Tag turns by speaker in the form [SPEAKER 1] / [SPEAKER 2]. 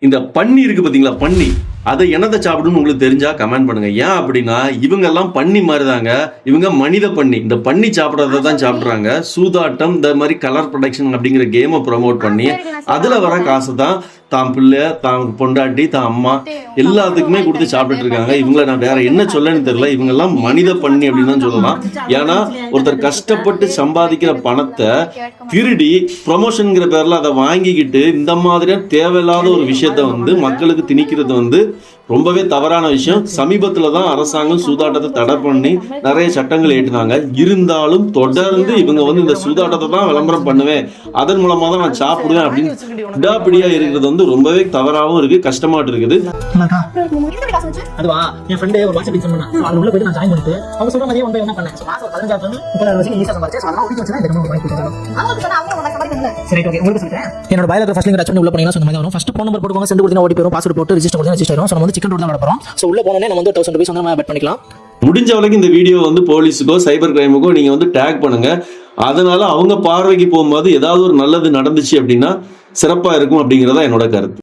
[SPEAKER 1] இந்த பன்னி இருக்கு பாத்தீங்களா, பன்னி அதை என்னதை சாப்பிடுன்னு உங்களுக்கு தெரிஞ்சா கமெண்ட் பண்ணுங்க. ஏன் அப்படின்னா இவங்க எல்லாம் பன்னி மாதிரிதாங்க, இவங்க மனித பன்னி. இந்த பன்னி சாப்பிட்றத தான் சாப்பிட்றாங்க. சூதாட்டம் இந்த மாதிரி கலர் ப்ரொடக்ஷன் அப்படிங்கிற கேமை ப்ரமோட் பண்ணி அதுல வர காசு தான் தான் பிள்ளை, தான் பொண்டாட்டி, தான் அம்மா எல்லாத்துக்குமே கொடுத்து சாப்பிட்டுட்டு இருக்காங்க. இவங்கள நான் வேற என்ன சொல்லன்னு தெரியல. இவங்க எல்லாம் மனித பன்னி அப்படின்னு தான் சொல்லலாம். ஏன்னா ஒருத்தர் கஷ்டப்பட்டு சம்பாதிக்கிற பணத்தை திருடி ப்ரொமோஷன்ங்கிற பேர்ல அதை வாங்கிக்கிட்டு இந்த மாதிரியா தேவையில்லாத ஒரு விஷயத்த வந்து மக்களுக்கு திணிக்கிறது வந்து ரொம்பவே தவறான விஷயம். சமீபத்துல தான் அரசாங்கம் சூதாட்டத்தை தடை பண்ணி நிறைய சட்டங்கள் ஏற்றினாங்க. இருந்தாலும் தொடர்ந்து இவங்க வந்து இந்த சூதாட்டத்தை தான் விளம்பரம் பண்ணுவேன், அதன் மூலமா தான் நான் சாப்பிடுவேன் அப்படின்னு விடாப்பிடியா இருக்கிறது வந்து ரொம்பவே தவறாகவும் இருக்கு, கஷ்டமாட்டு இருக்குது.
[SPEAKER 2] அதுவா என் ஃப்ரெண்டு ஒரு வாட்ஸ்அப் சொன்னா அது உள்ள போய் நான் ஜாயின் பண்ணிட்டு அவங்க சொல்ற மாதிரியே வந்து என்ன பண்ணேன். மாசம் 15,000 30,000 வரைக்கும் ஈஸியா சம்பாதிச்சேன். அதனால வீட்டு வச்சு இந்த கம்பெனி வாங்கி கொடுத்தாங்க. சரி ஓகே, உங்களுக்கு சொல்றேன். என்னோட பயோல ஃபர்ஸ்ட் லிங்க் டச் பண்ணி உள்ள போனீங்கன்னா சொன்ன மாதிரி வரும். ஃபர்ஸ்ட் ஃபோன் நம்பர் போடுவாங்க, சென்ட் கொடுத்தா ஓடி போயிடும், பாஸ்வேர்ட் போட்டு ரெஜிஸ்டர் கொடுத்தா ரெஜிஸ்டர் ஆகும். சோ நம்ம வந்து சிக்கன் ரோட் தான் போறோம். சோ உள்ள போனோனே நம்ம வந்து 1000 ரூபாய் வந்து நம்ம பெட் பண்ணிக்கலாம்.
[SPEAKER 1] முடிஞ்ச வரைக்கும் இந்த வீடியோ வந்து போலீஸுக்கோ சைபர் கிரைமுக்கோ நீங்க வந்து டேக் பண்ணுங்க. அதனால அவங்க பார்வைக்கு போகும்போது ஏதாவது ஒரு நல்லது நடந்துச்சு அப்படின்னா சிறப்பா இருக்கும் அப்படிங்கறதா என்னோட கருத்து.